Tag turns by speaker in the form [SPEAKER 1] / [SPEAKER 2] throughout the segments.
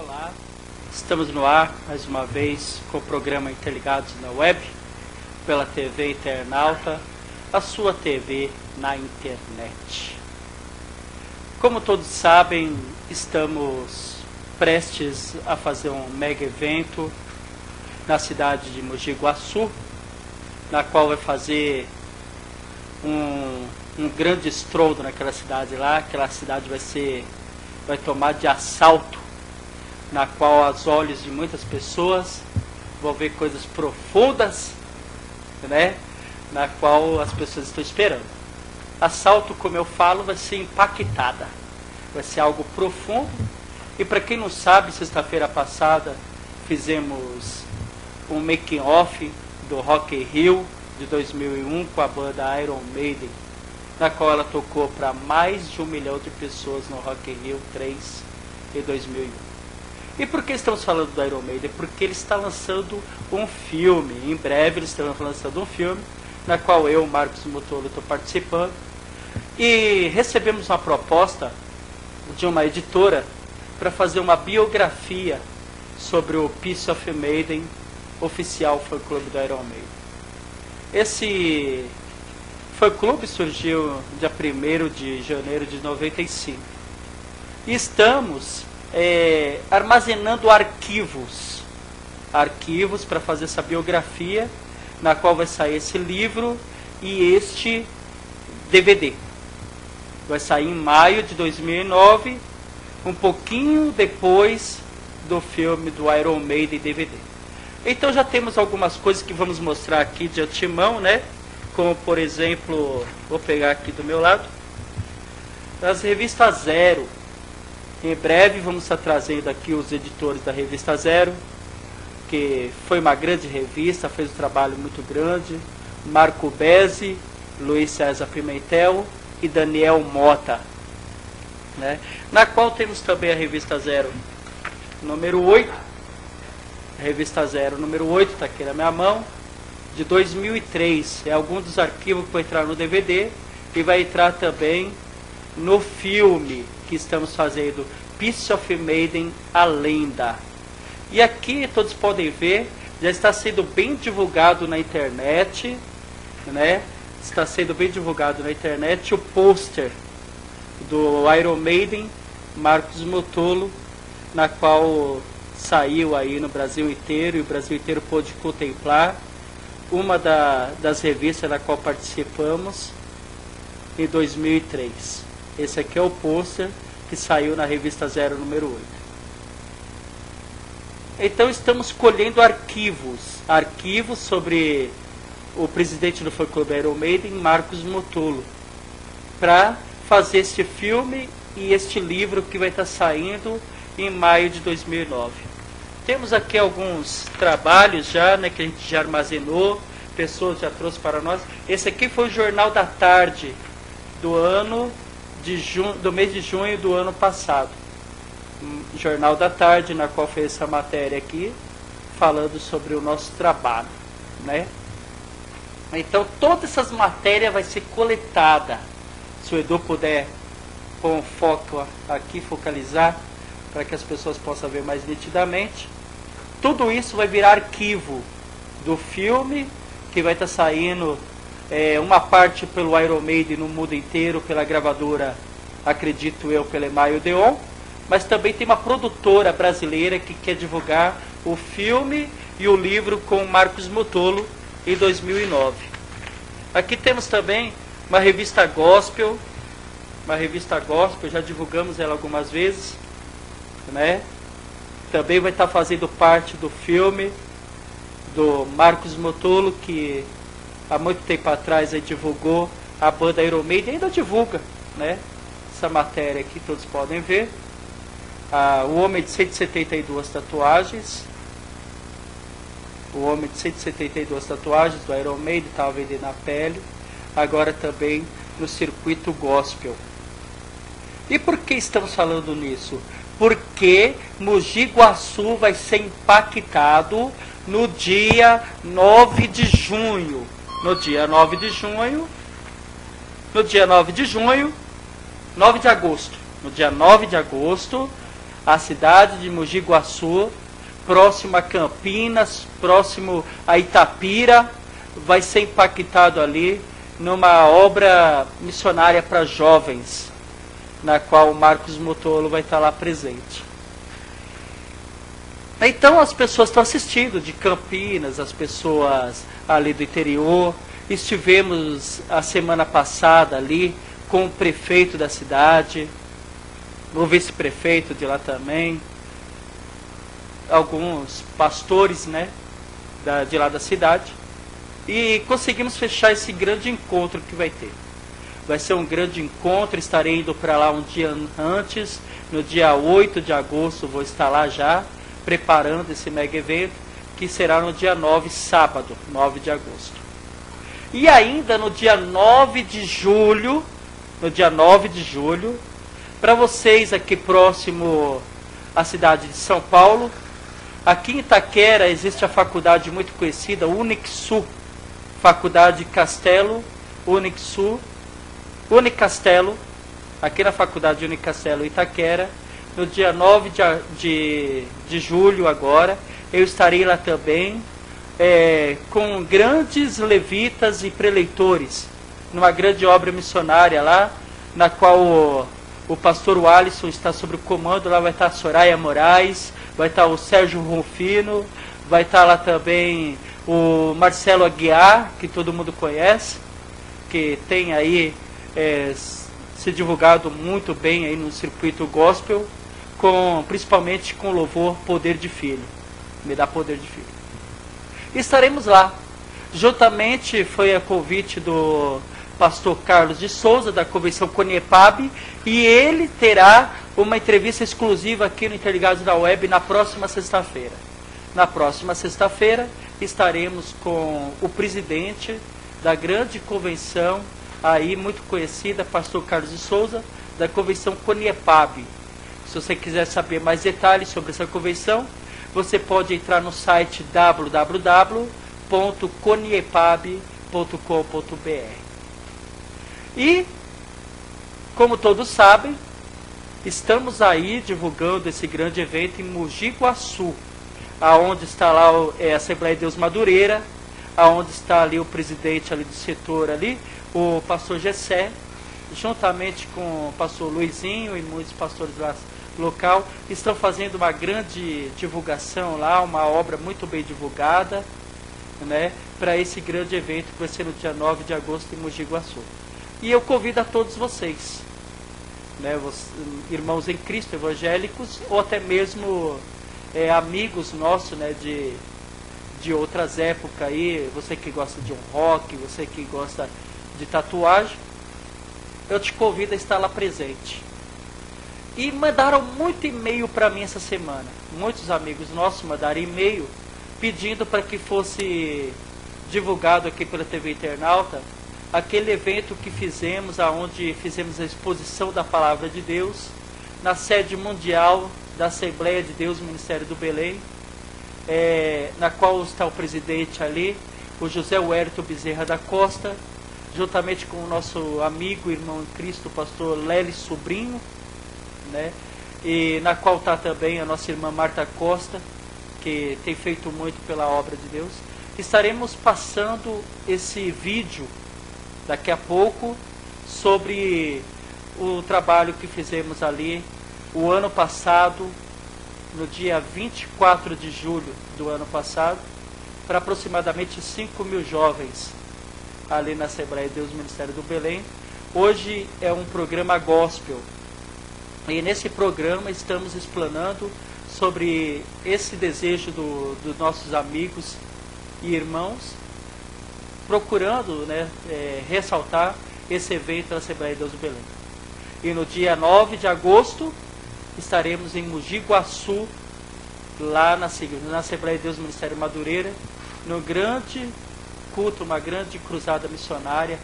[SPEAKER 1] Olá, estamos no ar mais uma vez com o programa Interligados na Web, pela TV Internauta, a sua TV na internet. Como todos sabem, estamos prestes a fazer um mega evento na cidade de Mogi Guaçu, na qual vai fazer um grande estrondo naquela cidade lá. Aquela cidade vai tomar de assalto, na qual aos olhos de muitas pessoas vão ver coisas profundas, né? Na qual as pessoas estão esperando. Assalto, como eu falo, vai ser impactada, vai ser algo profundo. E para quem não sabe, sexta-feira passada fizemos um making off do Rock in Rio de 2001 com a banda Iron Maiden, na qual ela tocou para mais de 1 milhão de pessoas no Rock in Rio 3 em 2001. E por que estamos falando do Iron Maiden? Porque ele está lançando um filme. Em breve eles estão lançando um filme, na qual eu, Marcos Motolo, estou participando. E recebemos uma proposta de uma editora para fazer uma biografia sobre o Piece of Maiden, oficial fã-clube do Iron Maiden. Esse fã-clube surgiu dia 1º de janeiro de 95. E estamos armazenando arquivos para fazer essa biografia, na qual vai sair esse livro e este DVD. Vai sair em maio de 2009, um pouquinho depois do filme do Iron Maiden DVD. Então já temos algumas coisas que vamos mostrar aqui de antemão, né? Como, por exemplo, vou pegar aqui do meu lado, as revistas Zero. Em breve vamos estar trazendo aqui os editores da revista Zero, que foi uma grande revista, fez um trabalho muito grande. Marco Bezzi, Luiz César Pimentel e Daniel Mota, né? Na qual temos também a revista Zero número 8. A revista Zero número 8 está aqui na minha mão, de 2003. É algum dos arquivos que vai entrar no DVD e vai entrar também no filme que estamos fazendo, Piece of Maiden, a Lenda. E aqui todos podem ver, já está sendo bem divulgado na internet, né? Está sendo bem divulgado na internet o pôster do Iron Maiden, Marcos Motolo, na qual saiu aí no Brasil inteiro, e o Brasil inteiro pôde contemplar uma das revistas na qual participamos em 2003. Esse aqui é o pôster que saiu na revista Zero número 8. Então estamos colhendo arquivos sobre o presidente do fã-clube Iron Maiden, Marcos Motolo, para fazer este filme e este livro que vai estar saindo em maio de 2009. Temos aqui alguns trabalhos já, né, que a gente já armazenou, pessoas já trouxe para nós. Esse aqui foi o Jornal da Tarde do mês de junho do ano passado. Jornal da Tarde, na qual fez essa matéria aqui, falando sobre o nosso trabalho, né? Então todas essas matérias vai ser coletada. Se o Edu puder pôr um foco aqui, focalizar, para que as pessoas possam ver mais nitidamente. Tudo isso vai virar arquivo do filme, que vai estar saindo uma parte pelo Iron Maiden no mundo inteiro, pela gravadora, acredito eu, pela Email Odeon, mas também tem uma produtora brasileira que quer divulgar o filme e o livro com Marcos Motolo em 2009. Aqui temos também uma revista gospel, já divulgamos ela algumas vezes, né? Também vai estar fazendo parte do filme do Marcos Motolo, que há muito tempo atrás aí divulgou a banda Iron Maiden, ainda divulga, né? Essa matéria aqui todos podem ver. O homem de 172 tatuagens, do Iron Maiden, estava vendendo na pele, agora também no circuito gospel. E por que estamos falando nisso? Porque Mogi Guaçu vai ser impactado no dia 9 de junho. No dia 9 de agosto. No dia 9 de agosto, A cidade de Mogi Guaçu, próximo a Campinas, próximo a Itapira, vai ser impactado ali numa obra missionária para jovens, na qual o Marcos Motolo vai estar lá presente. Então as pessoas estão assistindo de Campinas, as pessoas ali do interior. Estivemos a semana passada ali com o prefeito da cidade, o vice-prefeito de lá também, alguns pastores, né, de lá da cidade, e conseguimos fechar esse grande encontro que vai ter. Vai ser um grande encontro, estarei indo para lá um dia antes, no dia 8 de agosto vou estar lá já, preparando esse mega evento, que será no dia 9, sábado, 9 de agosto. E ainda no dia 9 de julho, para vocês aqui próximo à cidade de São Paulo, aqui em Itaquera existe a faculdade muito conhecida, Unicsul, Faculdade Castelo, Unicastelo, aqui na Faculdade Unicastelo Itaquera, no dia 9 de julho agora, eu estarei lá também, com grandes levitas e preleitores, numa grande obra missionária lá, na qual o pastor Alisson está sob o comando. Lá vai estar a Soraya Moraes, vai estar o Sérgio Rufino, vai estar lá também o Marcelo Aguiar, que todo mundo conhece, que tem aí se divulgado muito bem aí no circuito gospel, principalmente com louvor Poder de Filho. Me dá poder de filho. Estaremos lá. Juntamente foi a convite do pastor Carlos de Souza, da Convenção Coniepab, e ele terá uma entrevista exclusiva aqui no Interligados da Web na próxima sexta-feira. Na próxima sexta-feira estaremos com o presidente da grande convenção, aí muito conhecida, pastor Carlos de Souza, da Convenção Coniepab. Se você quiser saber mais detalhes sobre essa convenção, você pode entrar no site www.coniepab.com.br. E, como todos sabem, estamos aí divulgando esse grande evento em Mogi Guaçu, aonde está lá a Assembleia de Deus Madureira, aonde está ali o presidente ali do setor ali, o pastor Gessé, juntamente com o pastor Luizinho e muitos pastores lá local, estão fazendo uma grande divulgação lá, uma obra muito bem divulgada, né, para esse grande evento que vai ser no dia 9 de agosto em Mogi Guaçu. E eu convido a todos vocês, né, irmãos em Cristo, evangélicos, ou até mesmo amigos nossos, né, de outras épocas aí, você que gosta de um rock, você que gosta de tatuagem, eu te convido a estar lá presente. E mandaram muito e-mail para mim essa semana. Muitos amigos nossos mandaram e-mail pedindo para que fosse divulgado aqui pela TV Internauta aquele evento que fizemos, aonde fizemos a exposição da Palavra de Deus na sede mundial da Assembleia de Deus, Ministério do Belém, na qual está o presidente ali, o José Huerto Bezerra da Costa, juntamente com o nosso amigo, irmão em Cristo, o pastor Lely Sobrinho, né? E na qual está também a nossa irmã Marta Costa, que tem feito muito pela obra de Deus. Estaremos passando esse vídeo daqui a pouco sobre o trabalho que fizemos ali o ano passado, no dia 24 de julho do ano passado, para aproximadamente 5.000 jovens ali na Assembleia de Deus, Ministério do Belém. Hoje é um programa gospel. E nesse programa estamos explanando sobre esse desejo dos nossos amigos e irmãos, procurando, né, ressaltar esse evento da Assembleia de Deus do Belém. E no dia 9 de agosto estaremos em Mogi Guaçu, lá na Assembleia de Deus do Ministério Madureira, no grande culto, uma grande cruzada missionária.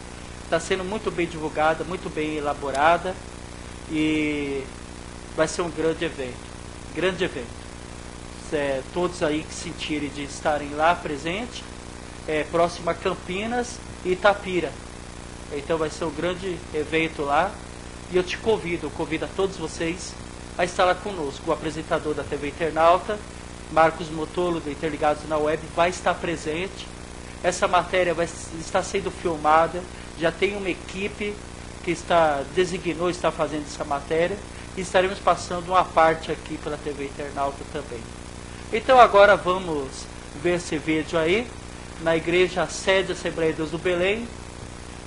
[SPEAKER 1] Está sendo muito bem divulgada, muito bem elaborada. E vai ser um grande evento. Grande evento. Todos aí que sentirem de estarem lá presentes, próximo a Campinas e Itapira. Então vai ser um grande evento lá. E eu convido a todos vocês a estar lá conosco. O apresentador da TV Internauta, Marcos Motolo, do Interligados na Web, vai estar presente. Essa matéria está sendo filmada, já tem uma equipe que designou estar fazendo essa matéria, e estaremos passando uma parte aqui pela TV Internauta também. Então agora vamos ver esse vídeo aí, na igreja sede Assembleia de Deus do Belém,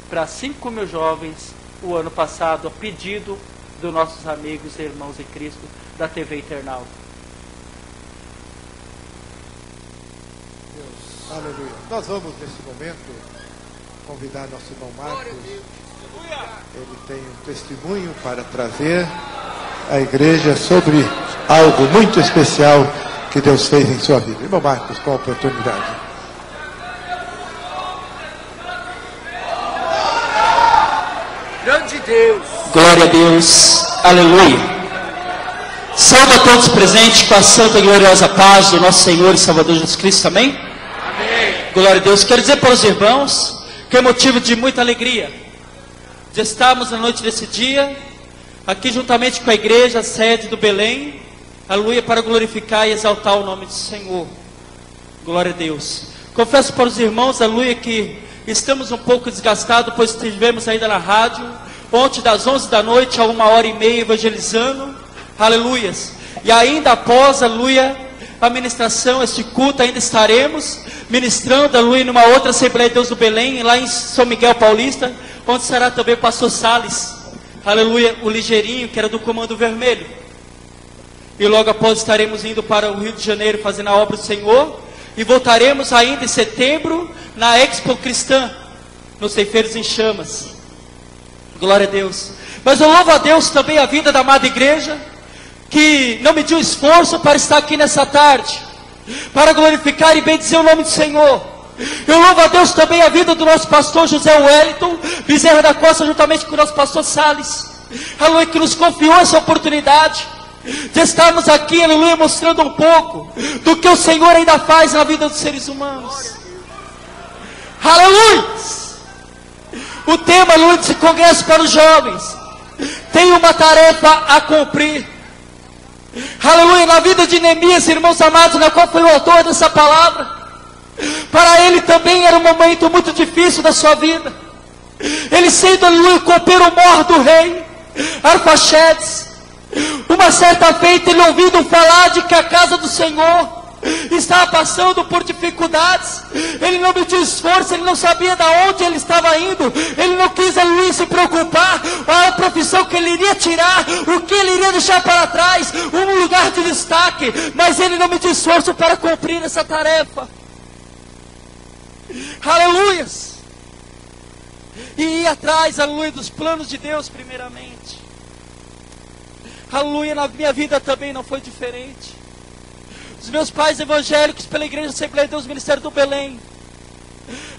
[SPEAKER 1] para 5.000 jovens, o ano passado, a pedido dos nossos amigos e irmãos em Cristo da TV Internauta.
[SPEAKER 2] Deus, aleluia. Nós vamos, nesse momento, convidar nosso irmão Marcos. Ele tem um testemunho para trazer à igreja sobre algo muito especial que Deus fez em sua vida. Irmão Marcos, com a oportunidade.
[SPEAKER 3] Grande Deus.
[SPEAKER 1] Glória a Deus. Aleluia. Salve a todos presentes com a santa e gloriosa paz do nosso Senhor e Salvador Jesus Cristo. Amém?
[SPEAKER 3] Amém.
[SPEAKER 1] Glória a Deus. Quero dizer para os irmãos que é motivo de muita alegria de estarmos na noite desse dia, aqui juntamente com a igreja, sede do Belém, aleluia, para glorificar e exaltar o nome do Senhor. Glória a Deus. Confesso para os irmãos, aleluia, que estamos um pouco desgastados, pois estivemos ainda na rádio, ontem das 11 da noite a 1h30 evangelizando, aleluias, e ainda após, aleluia, a ministração, este culto, ainda estaremos ministrando, aleluia, numa outra Assembleia de Deus do Belém, lá em São Miguel Paulista, onde será também o pastor Salles, aleluia, o ligeirinho, que era do Comando Vermelho. E logo após estaremos indo para o Rio de Janeiro, fazendo a obra do Senhor, e voltaremos ainda em setembro, na Expo Cristã, nos Ceifeiros em Chamas. Glória a Deus. Mas eu louvo a Deus também a vida da amada igreja, que não mediu esforço para estar aqui nessa tarde, para glorificar e bendizer o nome do Senhor. Eu louvo a Deus também a vida do nosso pastor José Wellington Bezerra da Costa, juntamente com o nosso pastor Salles, aleluia, que nos confiou essa oportunidade de estarmos aqui, aleluia, mostrando um pouco do que o Senhor ainda faz na vida dos seres humanos. Aleluia! O tema, aleluia, desse congresso para os jovens tem uma tarefa a cumprir. Aleluia, na vida de Neemias, irmãos amados, na qual foi o autor dessa palavra. Para ele também era um momento muito difícil da sua vida. Ele sendo, aleluia, copeiro-mor do rei Arfaxerades, uma certa feita ele ouvindo falar de que a casa do Senhor estava passando por dificuldades. Ele não mediu esforço, ele não sabia de onde ele estava indo, ele não quis, aleluia, se preocupar a profissão que ele iria tirar, o que ele iria deixar para trás, um lugar de destaque, mas ele não mediu esforço para cumprir essa tarefa. Aleluias. E ir atrás, aleluia, dos planos de Deus primeiramente. Aleluia, na minha vida também não foi diferente. Os meus pais evangélicos pela Igreja Assembleia de Deus, Ministério do Belém,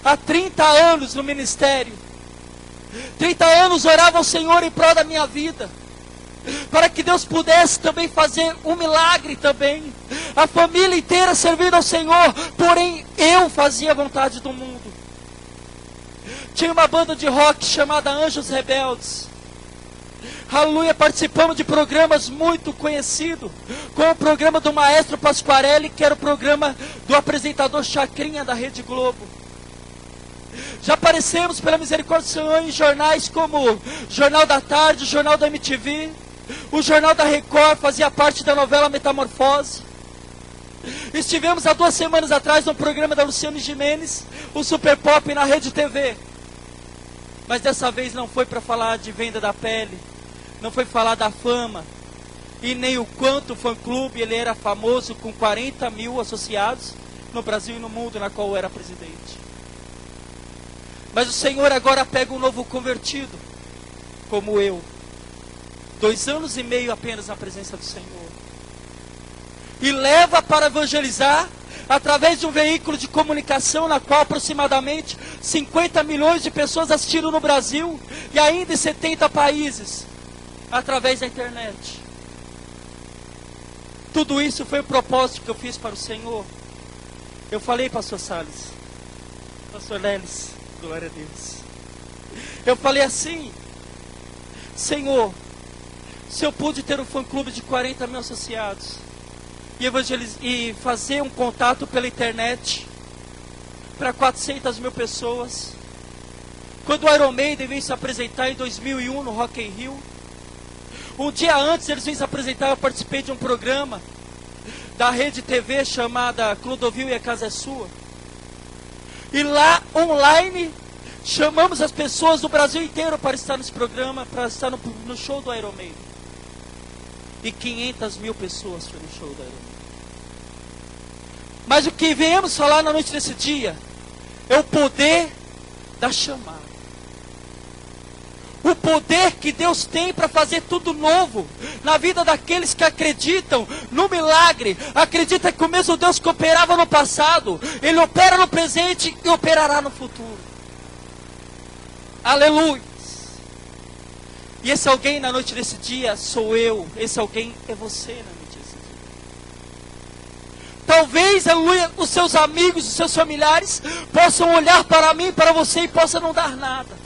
[SPEAKER 1] há 30 anos no ministério, 30 anos oravam ao Senhor em prol da minha vida, para que Deus pudesse também fazer um milagre também, a família inteira servindo ao Senhor, porém eu fazia a vontade do mundo. Tinha uma banda de rock chamada Anjos Rebeldes. Aleluia, participamos de programas muito conhecidos, como o programa do Maestro Pasquarelli, que era o programa do apresentador Chacrinha da Rede Globo. Já aparecemos pela misericórdia do Senhor em jornais como Jornal da Tarde, Jornal da MTV, o Jornal da Record fazia parte da novela Metamorfose. Estivemos há 2 semanas atrás no programa da Luciane Gimenez, o Super Pop na Rede TV. Mas dessa vez não foi para falar de venda da pele, não foi falar da fama, e nem o quanto o fã-clube ele era famoso, com 40 mil associados no Brasil e no mundo, na qual eu era presidente. Mas o Senhor agora pega um novo convertido, como eu, 2 anos e meio apenas na presença do Senhor, e leva para evangelizar através de um veículo de comunicação, na qual aproximadamente 50 milhões de pessoas assistiram no Brasil, e ainda em 70 países, através da internet. Tudo isso foi o propósito que eu fiz para o Senhor. Eu falei, pastor Salles, pastor Lelis, glória a Deus, eu falei assim: Senhor, se eu pude ter um fã-clube de 40 mil associados e fazer um contato pela internet para 400 mil pessoas, quando o Iron Maiden veio se apresentar em 2001 no Rock in Rio, um dia antes eles vêm se apresentar, eu participei de um programa da Rede TV chamada Clodovil e a Casa é Sua, e lá online chamamos as pessoas do Brasil inteiro para estar nesse programa, para estar no show do Iron Maiden. E 500 mil pessoas foram no show do Iron Maiden. Mas o que viemos falar na noite desse dia é o poder da chamada. O poder que Deus tem para fazer tudo novo na vida daqueles que acreditam no milagre, acreditam que o mesmo Deus que operava no passado, Ele opera no presente e operará no futuro. Aleluia! E esse alguém na noite desse dia sou eu, esse alguém é você na noite desse dia. Talvez, aleluia, os seus amigos, os seus familiares possam olhar para mim, para você e possam não dar nada.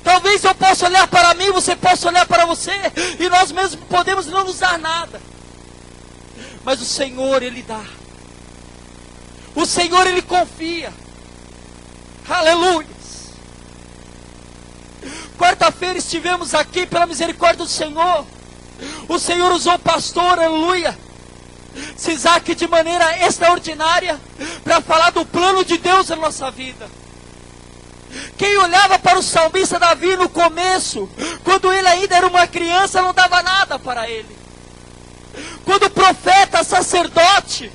[SPEAKER 1] Talvez eu possa olhar para mim, você possa olhar para você, e nós mesmos podemos não nos dar nada. Mas o Senhor, Ele dá. O Senhor, Ele confia. Aleluia. Quarta-feira estivemos aqui pela misericórdia do Senhor. O Senhor usou o pastor, aleluia, Sisaque, de maneira extraordinária para falar do plano de Deus na nossa vida. Quem olhava para o salmista Davi no começo, quando ele ainda era uma criança, não dava nada para ele. Quando o profeta, sacerdote,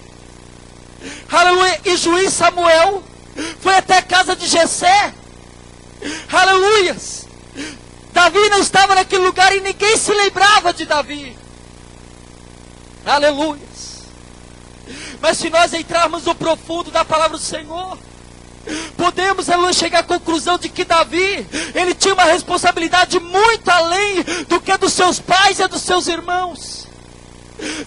[SPEAKER 1] aleluia, e juiz Samuel foi até a casa de Jessé, aleluias, Davi não estava naquele lugar e ninguém se lembrava de Davi. Aleluias. Mas se nós entrarmos no profundo da palavra do Senhor, podemos, aleluia, chegar à conclusão de que Davi, ele tinha uma responsabilidade muito além do que a dos seus pais e a dos seus irmãos.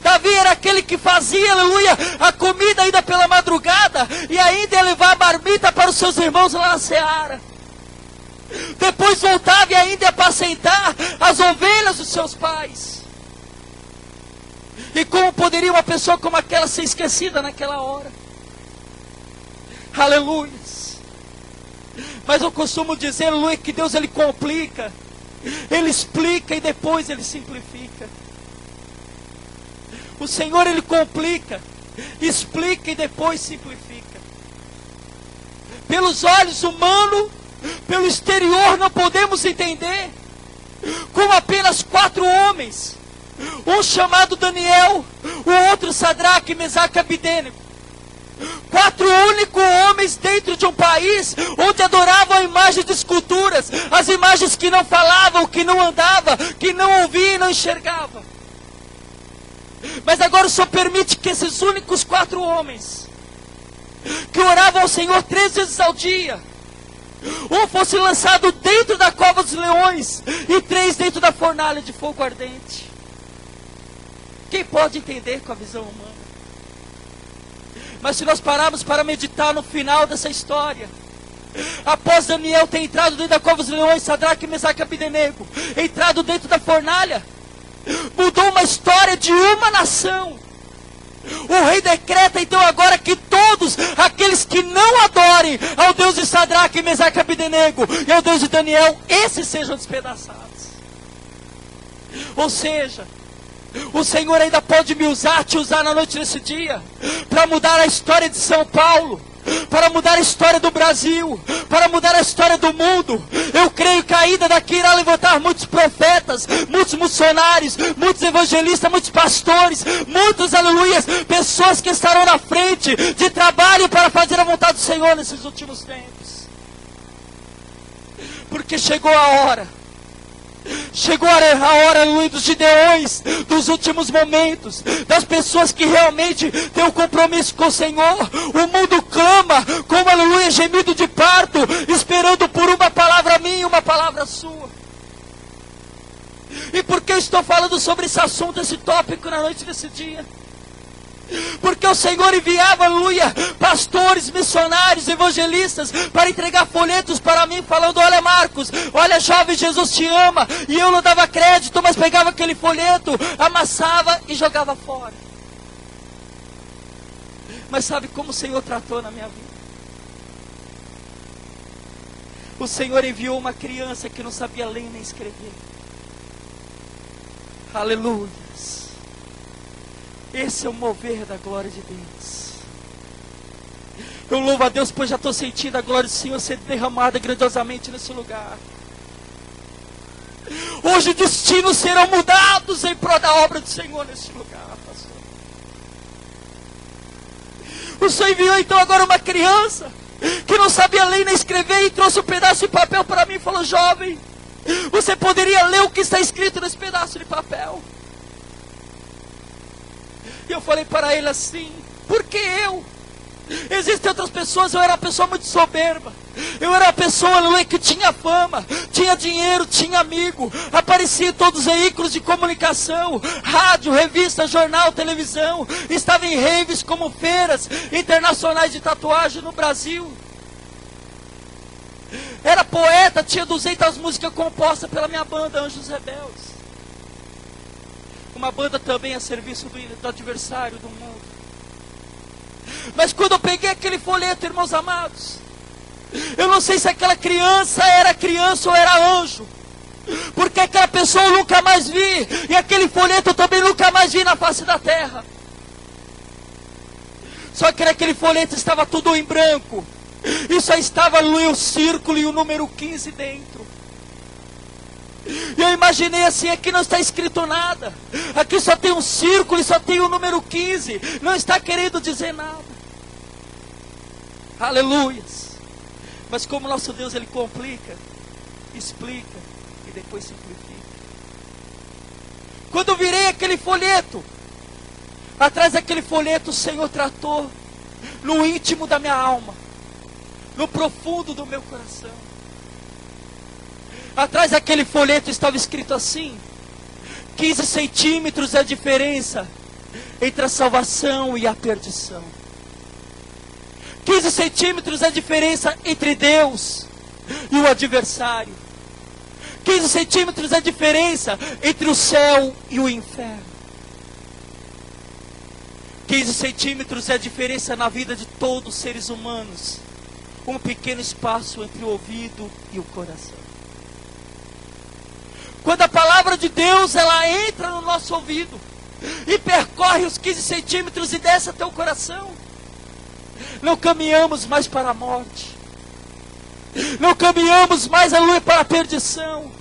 [SPEAKER 1] Davi era aquele que fazia, aleluia, a comida ainda pela madrugada, e ainda ia levar a marmita para os seus irmãos lá na seara. Depois voltava e ainda ia apacentar as ovelhas dos seus pais. E como poderia uma pessoa como aquela ser esquecida naquela hora? Aleluia. Mas eu costumo dizer, aleluia, que Deus, Ele complica, Ele explica e depois Ele simplifica. O Senhor, Ele complica, explica e depois simplifica. Pelos olhos humanos, pelo exterior, não podemos entender como apenas 4 homens, um chamado Daniel, o outro Sadraque, Mesaque e Abidênego, 4 únicos homens dentro de um país onde adoravam a imagem de esculturas, as imagens que não falavam, que não andavam, que não ouviam e não enxergavam. Mas agora o Senhor permite que esses únicos 4 homens, que oravam ao Senhor 3 vezes ao dia, um fosse lançado dentro da cova dos leões e 3 dentro da fornalha de fogo ardente. Quem pode entender com a visão humana? Mas se nós pararmos para meditar no final dessa história, após Daniel ter entrado dentro da cova dos leões, Sadraque, Mesaque e Abidênego, entrado dentro da fornalha, mudou uma história de uma nação. O rei decreta então agora que todos aqueles que não adorem ao Deus de Sadraque, Mesaque e Abidênego e ao Deus de Daniel, esses sejam despedaçados. Ou seja, o Senhor ainda pode me usar, te usar na noite desse dia, para mudar a história de São Paulo, para mudar a história do Brasil, para mudar a história do mundo. Eu creio que ainda daqui irá levantar muitos profetas, muitos missionários, muitos evangelistas, muitos pastores, muitos, aleluias, pessoas que estarão na frente de trabalho para fazer a vontade do Senhor nesses últimos tempos. Porque chegou a hora. Chegou a hora, aleluia, dos gideões, dos últimos momentos, das pessoas que realmente têm um compromisso com o Senhor. O mundo clama, como, aleluia, gemido de parto, esperando por uma palavra minha e uma palavra sua. E por que eu estou falando sobre esse assunto, esse tópico na noite desse dia?
[SPEAKER 4] Porque o Senhor enviava, aleluia, pastores, missionários, evangelistas, para entregar folhetos para mim, falando: olha Marcos, olha jovem, Jesus te ama. E eu não dava crédito, mas pegava aquele folheto, amassava e jogava fora. Mas sabe como o Senhor tratou na minha vida? O Senhor enviou uma criança que não sabia ler nem escrever. Aleluia. Esse é o mover da glória de Deus. Eu louvo a Deus, pois já estou sentindo a glória do Senhor ser derramada grandiosamente nesse lugar. Hoje destinos serão mudados em prol da obra do Senhor nesse lugar, pastor. O Senhor enviou então agora uma criança que não sabia ler nem escrever e trouxe um pedaço de papel para mim e falou: jovem, você poderia ler o que está escrito nesse pedaço de papel? E eu falei para ele assim: por que eu? Existem outras pessoas. Eu era uma pessoa muito soberba. Eu era uma pessoa que tinha fama, tinha dinheiro, tinha amigo, aparecia em todos os veículos de comunicação, rádio, revista, jornal, televisão. Estava em raves como feiras internacionais de tatuagem no Brasil. Era poeta, tinha 200 músicas compostas pela minha banda Anjos Rebeldes. Uma banda também a serviço do adversário do mundo. Mas quando eu peguei aquele folheto, irmãos amados, eu não sei se aquela criança era criança ou era anjo, porque aquela pessoa eu nunca mais vi, e aquele folheto eu também nunca mais vi na face da terra. Só que naquele folheto estava tudo em branco, e só estava o círculo e o número 15 dentro. E eu imaginei assim: aqui não está escrito nada, aqui só tem um círculo e só tem o número 15, não está querendo dizer nada. Aleluias. Mas como nosso Deus, Ele complica, explica e depois simplifica. Quando eu virei aquele folheto, atrás daquele folheto o Senhor tratou no íntimo da minha alma, no profundo do meu coração. Atrás daquele folheto estava escrito assim: 15 centímetros é a diferença entre a salvação e a perdição. 15 centímetros é a diferença entre Deus e o adversário. 15 centímetros é a diferença entre o céu e o inferno. 15 centímetros é a diferença na vida de todos os seres humanos. Um pequeno espaço entre o ouvido e o coração. Quando a palavra de Deus ela entra no nosso ouvido e percorre os 15 centímetros e desce até o coração, não caminhamos mais para a morte, não caminhamos mais para a perdição,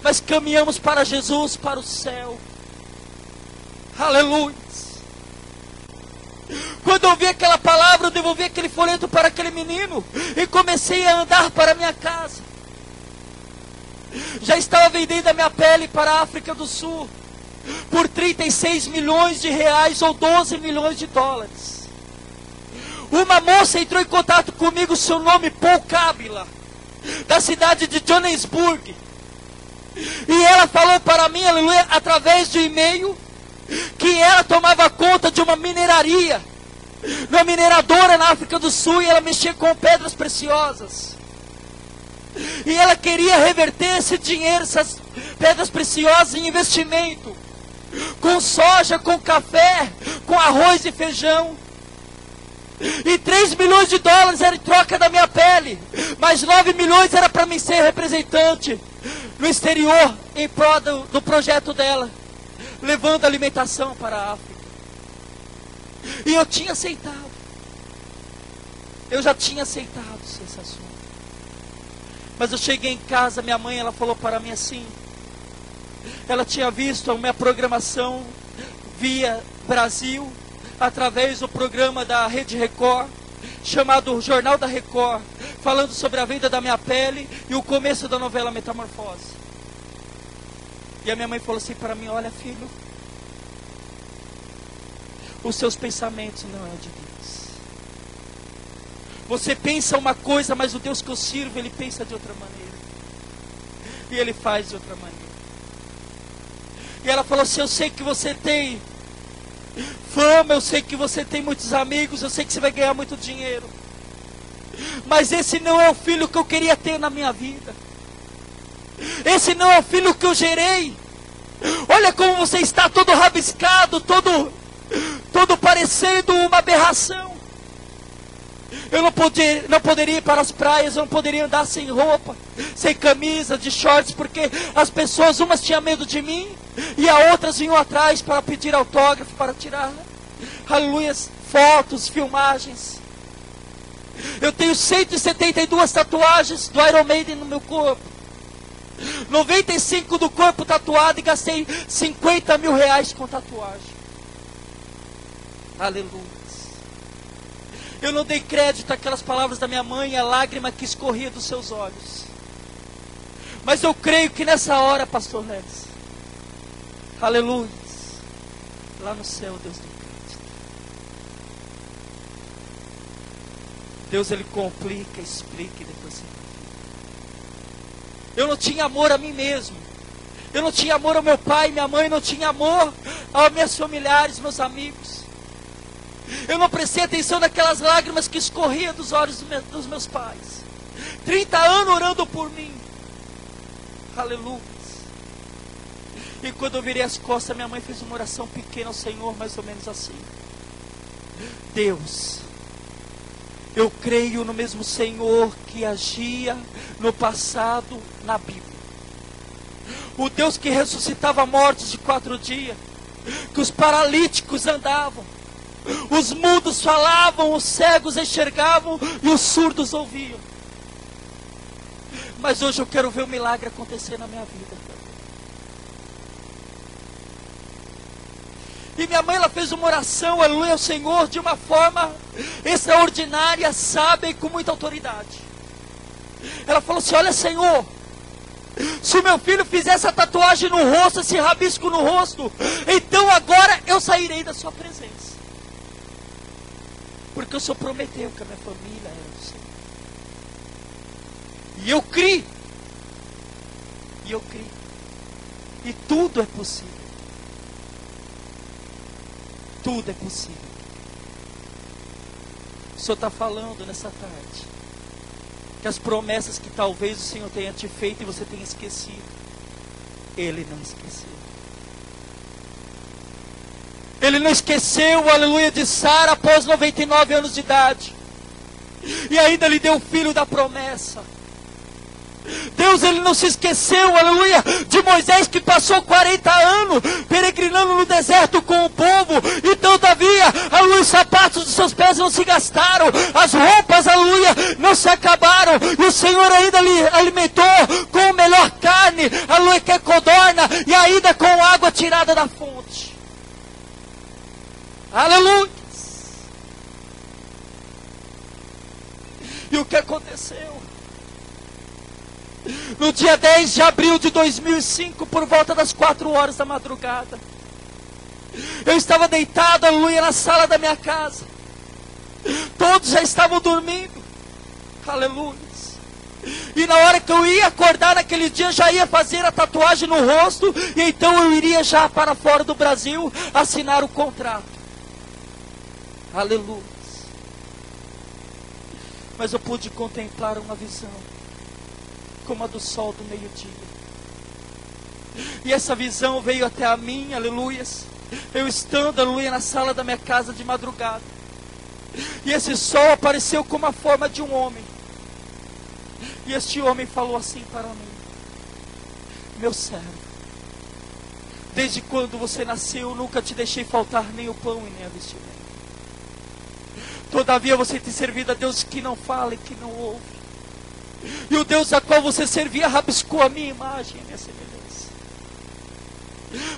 [SPEAKER 4] mas caminhamos para Jesus, para o céu. Aleluia. Quando eu vi aquela palavra, eu devolvi aquele folheto para aquele menino e comecei a andar para a minha casa. Já estava vendendo a minha pele para a África do Sul por 36 milhões de reais ou 12 milhões de dólares. Uma moça entrou em contato comigo, seu nome Paul Kabila, da cidade de Johannesburg. E ela falou para mim, aleluia, através de e-mail, que ela tomava conta de uma mineraria, uma mineradora na África do Sul, e ela mexia com pedras preciosas. E ela queria reverter esse dinheiro, essas pedras preciosas, em investimento, com soja, com café, com arroz e feijão. E 3 milhões de dólares era em troca da minha pele, mas 9 milhões era para mim ser representante no exterior, em prol do projeto dela, levando alimentação para a África. E eu tinha aceitado. Eu já tinha aceitado esse assunto. Mas eu cheguei em casa, minha mãe, ela falou para mim assim, ela tinha visto a minha programação via Brasil, através do programa da Rede Record, chamado Jornal da Record, falando sobre a venda da minha pele e o começo da novela Metamorfose. E a minha mãe falou assim para mim: olha filho, os seus pensamentos não é de Deus. Você pensa uma coisa, mas o Deus que eu sirvo, Ele pensa de outra maneira. E Ele faz de outra maneira. E ela falou assim: eu sei que você tem Fama, eu sei que você tem muitos amigos, eu sei que você vai ganhar muito dinheiro. Mas esse não é o filho que eu queria ter na minha vida. Esse não é o filho que eu gerei. Olha como você está todo rabiscado, todo parecendo uma aberração. Eu não poderia ir para as praias, eu não poderia andar sem roupa, sem camisa, de shorts, porque as pessoas, umas tinham medo de mim, e as outras vinham atrás para pedir autógrafo, para tirar, aleluia, fotos, filmagens. Eu tenho 172 tatuagens do Iron Maiden no meu corpo. 95 do corpo tatuado e gastei 50 mil reais com tatuagem. Aleluia. Eu não dei crédito àquelas palavras da minha mãe, a lágrima que escorria dos seus olhos. Mas eu creio que nessa hora, pastor Leves, aleluia, lá no céu Deus tem crédito. Deus, Ele complica, explica e depois se... Eu não tinha amor a mim mesmo. Eu não tinha amor ao meu pai, minha mãe, não tinha amor aos meus familiares, meus amigos. Eu não prestei atenção naquelas lágrimas que escorriam dos olhos dos meus pais. 30 anos orando por mim. Aleluia. E quando eu virei as costas, minha mãe fez uma oração pequena ao Senhor, mais ou menos assim: Deus, eu creio no mesmo Senhor que agia no passado na Bíblia. O Deus que ressuscitava mortos de 4 dias, que os paralíticos andavam, os mudos falavam, os cegos enxergavam e os surdos ouviam. Mas hoje eu quero ver o milagre acontecer na minha vida. E minha mãe, ela fez uma oração, aleluia, ao Senhor, de uma forma extraordinária, sábia e com muita autoridade. Ela falou assim: olha, Senhor, se o meu filho fizer essa tatuagem no rosto, esse rabisco no rosto, então agora eu sairei da sua presença. Porque o Senhor prometeu que a minha família era do Senhor. E eu criei. E eu criei. E tudo é possível. Tudo é possível. O Senhor está falando nessa tarde que as promessas que talvez o Senhor tenha te feito e você tenha esquecido, Ele não esqueceu. Ele não esqueceu, aleluia, de Sara após 99 anos de idade. E ainda lhe deu o filho da promessa. Deus, Ele não se esqueceu, aleluia, de Moisés, que passou 40 anos peregrinando no deserto com o povo. E todavia, aleluia, os sapatos dos seus pés não se gastaram, as roupas, aleluia, não se acabaram. E o Senhor ainda lhe alimentou com a melhor carne, aleluia, que é codorna, e ainda com água tirada da fonte. Aleluia. E o que aconteceu? No dia 10 de abril de 2005, por volta das 4 horas da madrugada, eu estava deitado, aleluia, na sala da minha casa. Todos já estavam dormindo, aleluia. E na hora que eu ia acordar naquele dia, já ia fazer a tatuagem no rosto, e então eu iria já para fora do Brasil assinar o contrato. Aleluia. Mas eu pude contemplar uma visão como a do sol do meio-dia. E essa visão veio até a mim, aleluias, eu estando, aleluia, na sala da minha casa de madrugada. E esse sol apareceu como a forma de um homem. E este homem falou assim para mim: meu servo, desde quando você nasceu, eu nunca te deixei faltar nem o pão e nem a vestimenta. Todavia você tem servido a Deus que não fala e que não ouve. E o Deus a qual você servia rabiscou a minha imagem e a minha semelhança.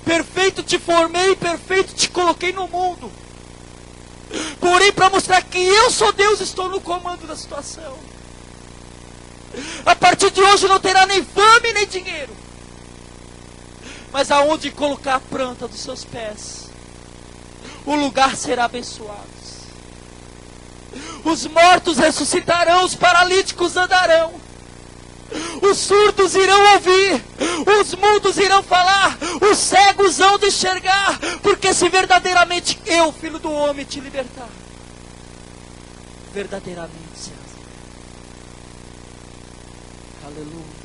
[SPEAKER 4] Perfeito te formei, perfeito te coloquei no mundo. Porém, para mostrar que eu sou Deus, estou no comando da situação. A partir de hoje não terá nem fome nem dinheiro. Mas aonde colocar a planta dos seus pés, o lugar será abençoado. Os mortos ressuscitarão, os paralíticos andarão. Os surdos irão ouvir, os mudos irão falar, os cegos hão de enxergar, porque se verdadeiramente eu, Filho do Homem, te libertar, verdadeiramente serás. Aleluia.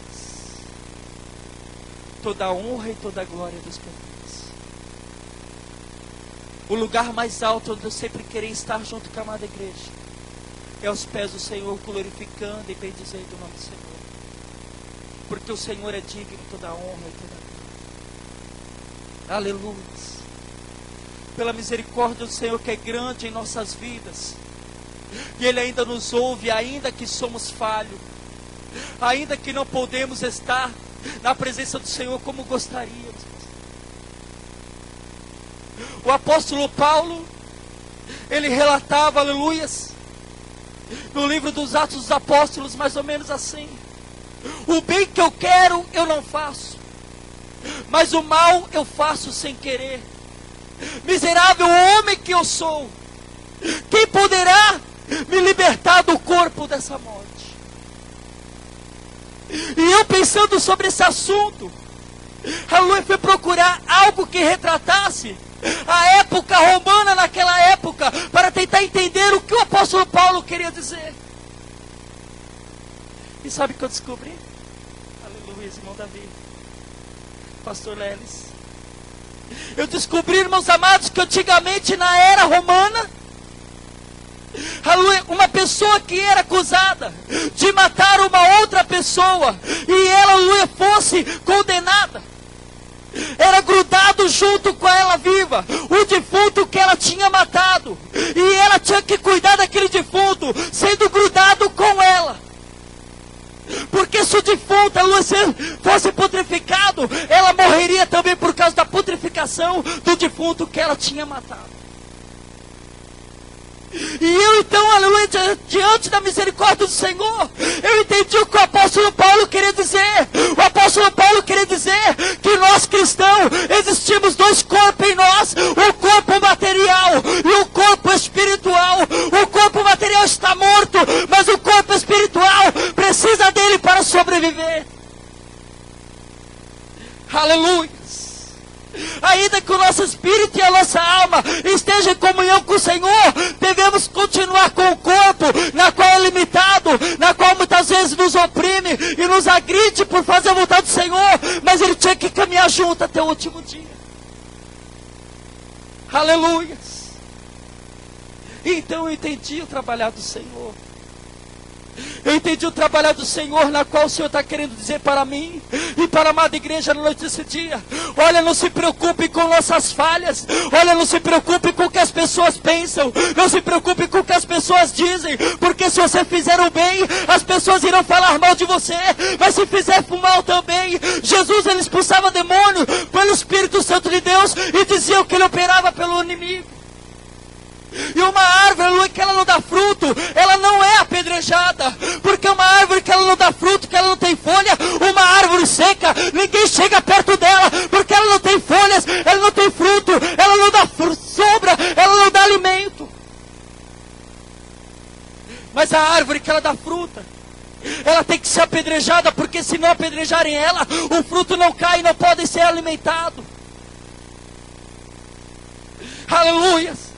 [SPEAKER 4] Toda a honra e toda a glória dos pertence. O lugar mais alto onde eu sempre queria estar junto com a amada igreja é aos pés do Senhor, glorificando e bendizendo o nome do Senhor. Porque o Senhor é digno de toda a honra e toda a glória. Aleluia. Pela misericórdia do Senhor que é grande em nossas vidas. E Ele ainda nos ouve, ainda que somos falhos. Ainda que não podemos estar na presença do Senhor como gostaríamos. O apóstolo Paulo, ele relatava, aleluias, no livro dos Atos dos Apóstolos, mais ou menos assim: o bem que eu quero, eu não faço, mas o mal eu faço sem querer. Miserável homem que eu sou, quem poderá me libertar do corpo dessa morte? E eu, pensando sobre esse assunto, aleluia, fui procurar algo que retratasse a época romana naquela época, para tentar entender o que o apóstolo Paulo queria dizer. E sabe o que eu descobri? Aleluia, irmão Davi, pastor Lelis. Eu descobri, irmãos amados, que antigamente na era romana, aleluia, uma pessoa que era acusada de matar uma outra pessoa e ela, aleluia, fosse condenada, era grudado junto com ela viva o defunto que ela tinha matado, e ela tinha que cuidar daquele defunto sendo grudado com ela, porque se o defunto, aleluia, fosse putreficado, ela morreria também por causa da putrificação do defunto que ela tinha matado. E eu então, aleluia, diante da misericórdia do Senhor, eu entendi o que o apóstolo Paulo queria dizer. O apóstolo Paulo queria dizer que nós cristãos, existimos dois corpos em nós: o corpo material e o corpo espiritual. O corpo material está morto, mas o corpo espiritual precisa dele para sobreviver. Aleluia. Ainda que o nosso espírito e a nossa alma estejam em comunhão com o Senhor, devemos continuar com o corpo, na qual é limitado, na qual muitas vezes nos oprime e nos agride por fazer a vontade do Senhor, mas ele tinha que caminhar junto até o último dia. Aleluia. Então eu entendi o trabalhar do Senhor. Eu entendi o trabalho do Senhor, na qual o Senhor está querendo dizer para mim e para a amada igreja na noite desse dia: olha, não se preocupe com nossas falhas, olha, não se preocupe com o que as pessoas pensam, não se preocupe com o que as pessoas dizem, porque se você fizer o bem, as pessoas irão falar mal de você, mas se fizer o mal também. Jesus, ele expulsava demônio pelo Espírito Santo de Deus e dizia que ele operava pelo inimigo. E uma árvore, aleluia, que ela não dá fruto, ela não é apedrejada, porque uma árvore que ela não dá fruto, que ela não tem folha, uma árvore seca, ninguém chega perto dela, porque ela não tem folhas, ela não tem fruto, ela não dá sombra, ela não dá alimento. Mas a árvore que ela dá fruta, ela tem que ser apedrejada, porque se não apedrejarem ela, o fruto não cai e não pode ser alimentado. Aleluia.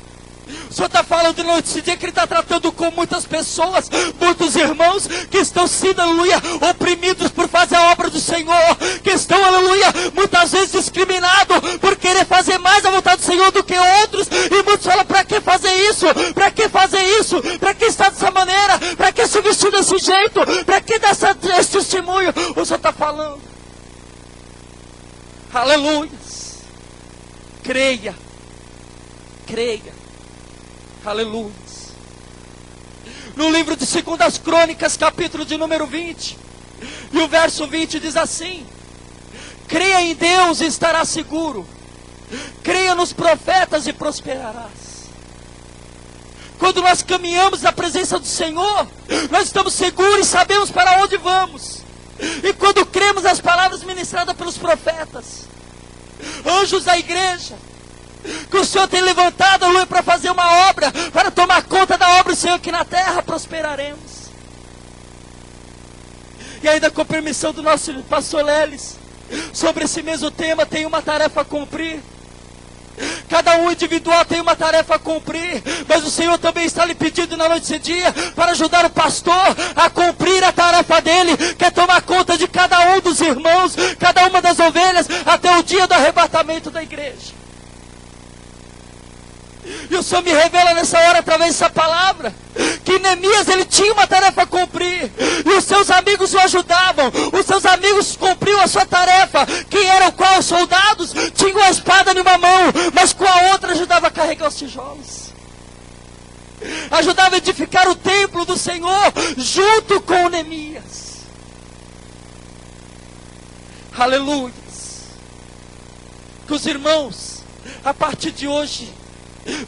[SPEAKER 4] O Senhor está falando de noite, esse dia que Ele está tratando com muitas pessoas, muitos irmãos que estão sendo, aleluia, oprimidos por fazer a obra do Senhor, que estão, aleluia, muitas vezes discriminados por querer fazer mais a vontade do Senhor do que outros, e muitos falam: para que fazer isso? Para que fazer isso? Para que estar dessa maneira? Para que se vestir desse jeito? Para que dar esse testemunho? O Senhor está falando, aleluia, creia, creia. Aleluia. No livro de 2 Crônicas, capítulo de número 20, e o verso 20 diz assim: creia em Deus e estarás seguro, creia nos profetas e prosperarás. Quando nós caminhamos na presença do Senhor, nós estamos seguros e sabemos para onde vamos. E quando cremos nas palavras ministradas pelos profetas, anjos da igreja, que o Senhor tem levantado, aleluia, para fazer uma obra, para tomar conta da obra do Senhor aqui na terra, prosperaremos. E ainda com permissão do nosso pastor Lelis, sobre esse mesmo tema, tem uma tarefa a cumprir. Cada um individual tem uma tarefa a cumprir, mas o Senhor também está lhe pedindo na noite desse dia para ajudar o pastor a cumprir a tarefa dele, que é tomar conta de cada um dos irmãos, cada uma das ovelhas, até o dia do arrebatamento da igreja. E o Senhor me revela nessa hora, através dessa palavra, que Neemias, ele tinha uma tarefa a cumprir, e os seus amigos o ajudavam. Os seus amigos cumpriam a sua tarefa, que era o qual os soldados tinham a espada em uma mão, mas com a outra ajudava a carregar os tijolos, ajudava a edificar o templo do Senhor, junto com Neemias. Aleluia. Que os irmãos, a partir de hoje,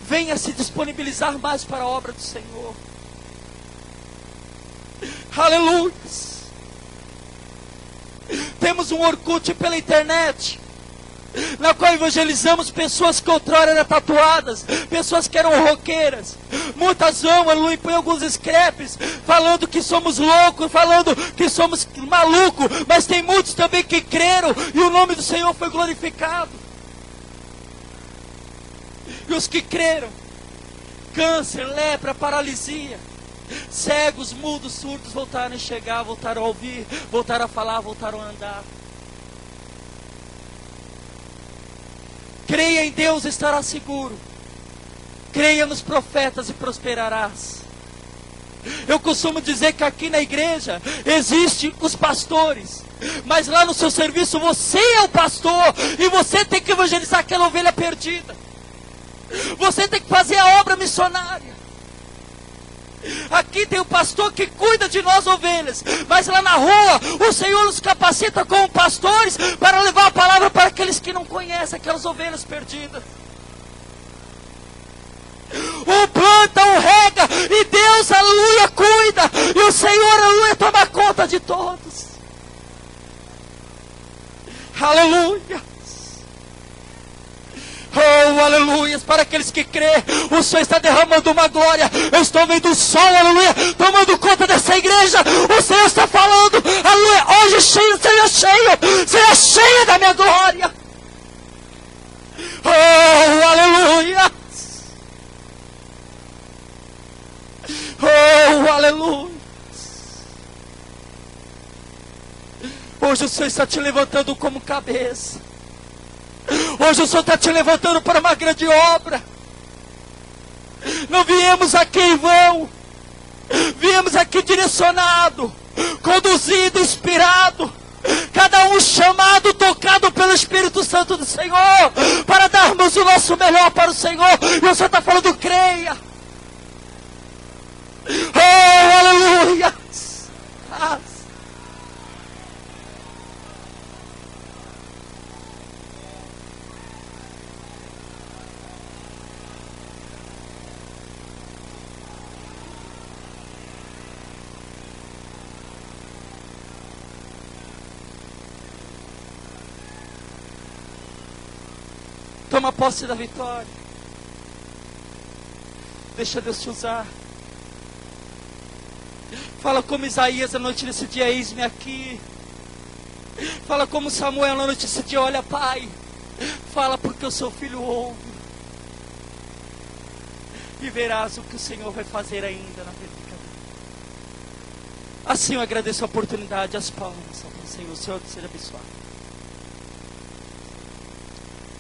[SPEAKER 4] venha se disponibilizar mais para a obra do Senhor. Aleluia. Temos um Orkut pela internet, na qual evangelizamos pessoas que outrora eram tatuadas, pessoas que eram roqueiras. Muitas vão, aleluia, põem alguns scraps, falando que somos loucos, falando que somos malucos, mas tem muitos também que creram, e o nome do Senhor foi glorificado. E os que creram, câncer, lepra, paralisia, cegos, mudos, surdos, voltaram a enxergar, voltaram a ouvir, voltaram a falar, voltaram a andar. Creia em Deus, estará seguro. Creia nos profetas e prosperarás. Eu costumo dizer que aqui na igreja existem os pastores, mas lá no seu serviço você é o pastor, e você tem que evangelizar aquela ovelha perdida. Você tem que fazer a obra missionária. Aqui tem o pastor que cuida de nós ovelhas, mas lá na rua o Senhor nos capacita como pastores para levar a palavra para aqueles que não conhecem, aquelas ovelhas perdidas. Um planta, um rega, e Deus, aleluia, cuida, e o Senhor, aleluia, toma conta de todos. Aleluia. Oh, aleluia, para aqueles que crêem, o Senhor está derramando uma glória. Eu estou vendo o sol, aleluia, tomando conta dessa igreja. O Senhor está falando, aleluia, hoje cheio, seja cheio da minha glória. Oh, aleluia. Oh, aleluia. Hoje o Senhor está te levantando como cabeça. Hoje o Senhor está te levantando para uma grande obra. Não viemos aqui em vão. Viemos aqui direcionado, conduzido, inspirado. Cada um chamado, tocado pelo Espírito Santo do Senhor, para darmos o nosso melhor para o Senhor. E o Senhor está falando, creia. Oh, aleluia. Toma posse da vitória. Deixa Deus te usar. Fala como Isaías na noite desse dia, eis-me aqui. Fala como Samuel na noite desse dia, olha, Pai. Fala porque o seu filho ouve. E verás o que o Senhor vai fazer ainda na vida de cada um. Assim eu agradeço a oportunidade, as palmas ao Senhor. O Senhor seja abençoado.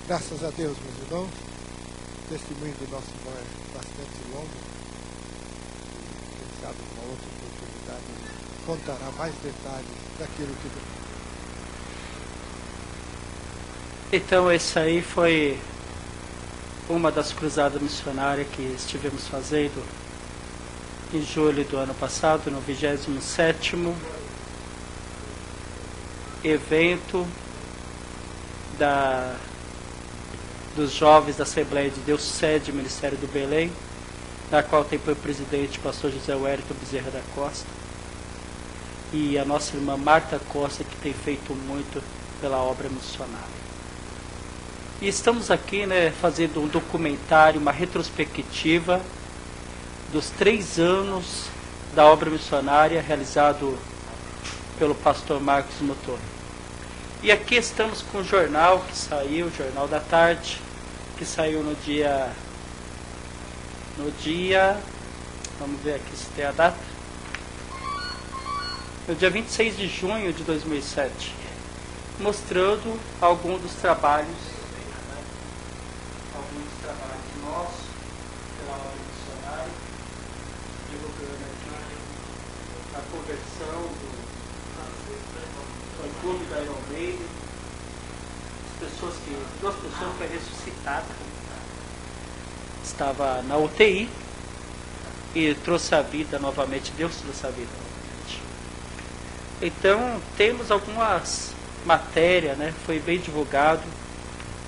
[SPEAKER 2] Graças a Deus, meus irmãos. O testemunho do nosso irmão é bastante longo. E quem sabe uma outra oportunidade contará mais detalhes daquilo que...
[SPEAKER 1] Então essa aí foi uma das cruzadas missionárias que estivemos fazendo em julho do ano passado, no 27º evento dos jovens da Assembleia de Deus, sede Ministério do Belém, na qual tem por presidente o pastor José Wellington Bezerra da Costa e a nossa irmã Marta Costa, que tem feito muito pela obra missionária. E estamos aqui, fazendo um documentário, uma retrospectiva dos 3 anos da obra missionária realizado pelo pastor Marcos Motolo. E aqui estamos com o jornal que saiu, o Jornal da Tarde, que saiu no dia, vamos ver aqui se tem a data, no dia 26 de junho de 2007, mostrando alguns dos trabalhos nossos, pela obra missionária, divulgando aqui a conversão do clube da Iron Maiden, duas pessoas foram ressuscitadas, estava na UTI e trouxe a vida novamente, Deus trouxe a vida novamente. Então temos algumas matérias, né? Foi bem divulgado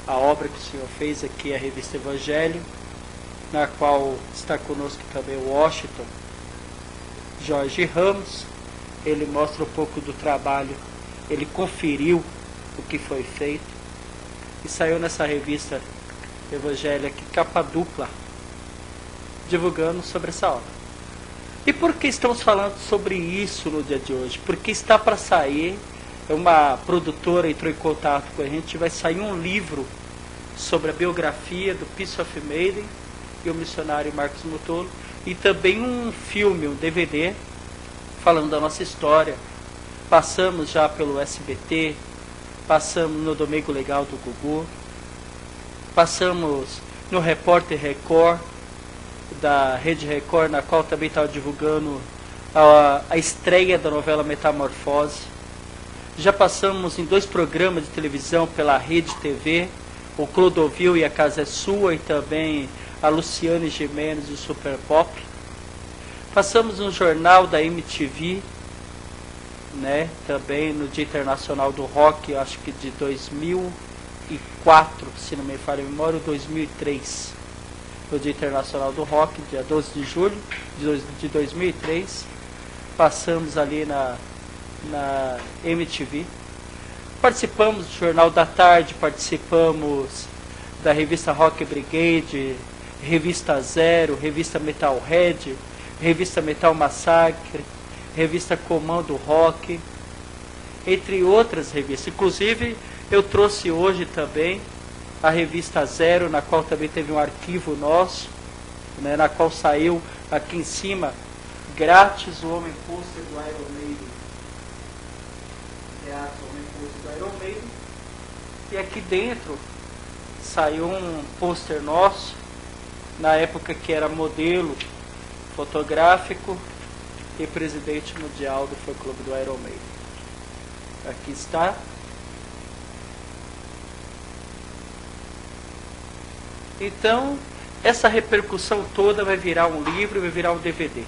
[SPEAKER 1] a obra que o senhor fez aqui, a revista Evangelho, na qual está conosco também o Washington Jorge Ramos. Ele mostra um pouco do trabalho, ele conferiu o que foi feito e saiu nessa revista Evangelho aqui, capa dupla, divulgando sobre essa obra. E por que estamos falando sobre isso no dia de hoje? Porque está para sair, uma produtora entrou em contato com a gente, vai sair um livro sobre a biografia do Peace of Maiden e o missionário Marcos Motolo, e também um filme, um DVD, falando da nossa história. Passamos já pelo SBT, passamos no Domingo Legal do Gugu, passamos no Repórter Record, da Rede Record, na qual também estava divulgando a estreia da novela Metamorfose. Já passamos em 2 programas de televisão pela Rede TV, o Clodovil e a Casa é Sua, e também a Luciane Gimenez e o Super Pop. Passamos no jornal da MTV, né, também no Dia Internacional do Rock, acho que de 2004, se não me falha a memória, 2003. No Dia Internacional do Rock, dia 12 de julho de 2003. Passamos ali na MTV. Participamos do Jornal da Tarde, participamos da revista Rock Brigade, revista Zero, revista Metalhead, revista Metal Massacre, revista Comando Rock, entre outras revistas. Inclusive, eu trouxe hoje também a revista Zero, na qual também teve um arquivo nosso, né, na qual saiu aqui em cima, grátis, o Homem Pôster do Iron Maiden. Grátis, o Homem Pôster do Iron Maiden. E aqui dentro saiu um pôster nosso, na época que era modelo fotográfico e presidente mundial do fã-clube do Iron Maiden. Aqui está. Então, essa repercussão toda vai virar um livro, vai virar um DVD.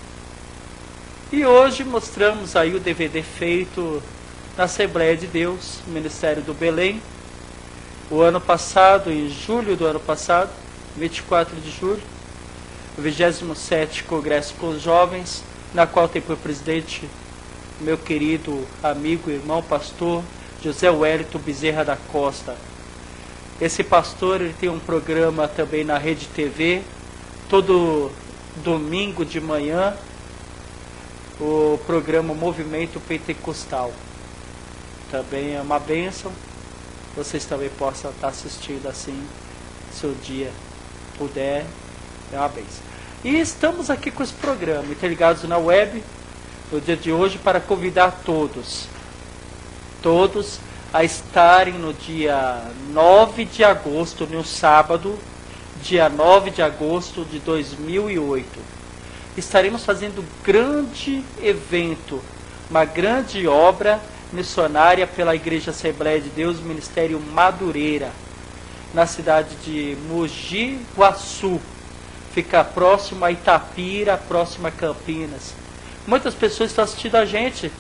[SPEAKER 1] E hoje mostramos aí o DVD feito na Assembleia de Deus, Ministério do Belém, o ano passado, em julho do ano passado, 24 de julho, o 27º Congresso com os Jovens, na qual tem por presidente meu querido amigo, irmão, pastor José Wellington Bezerra da Costa. Esse pastor, ele tem um programa também na Rede TV, todo domingo de manhã, o programa Movimento Pentecostal. Também é uma bênção, vocês também possam estar assistindo assim, se o dia puder, é uma bênção. E estamos aqui com esse programa, interligados na web, no dia de hoje, para convidar todos a estarem no dia 9 de agosto, no sábado, dia 9 de agosto de 2008. Estaremos fazendo um grande evento, uma grande obra missionária pela Igreja Assembleia de Deus, Ministério Madureira, na cidade de Mogi Guaçu. Fica próximo a Itapira, próximo a Campinas. Muitas pessoas estão assistindo a gente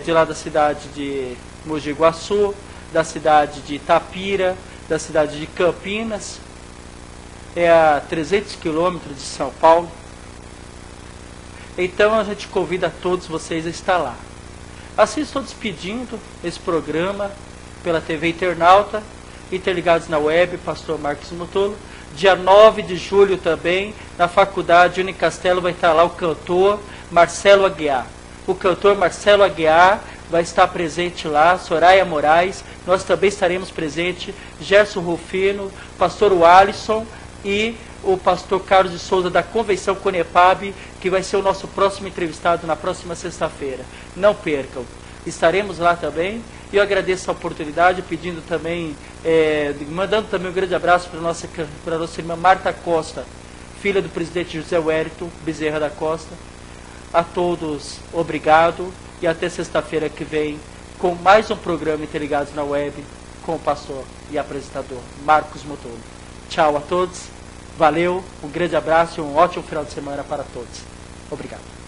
[SPEAKER 1] de lá da cidade de Mogi Guaçu, da cidade de Itapira, da cidade de Campinas. É a 300 quilômetros de São Paulo. Então a gente convida todos vocês a estar lá. Assim estou despedindo esse programa pela TV Internauta, interligados na web, pastor Marcos Motolo. Dia 9 de julho também, na faculdade Unicastelo, vai estar lá o cantor Marcelo Aguiar. o cantor Marcelo Aguiar vai estar presente lá, Soraya Moraes, nós também estaremos presentes, Gerson Rufino, pastor Alisson e o pastor Carlos de Souza da Convenção Conepab, que vai ser o nosso próximo entrevistado na próxima sexta-feira. Não percam, estaremos lá também. E eu agradeço a oportunidade, pedindo também, mandando também um grande abraço para a nossa irmã Marta Costa, filha do presidente José Wellington Bezerra da Costa. A todos, obrigado. E até sexta-feira que vem, com mais um programa Interligados na Web, com o pastor e apresentador Marcos Motolo. Tchau a todos, valeu, um grande abraço e um ótimo final de semana para todos. Obrigado.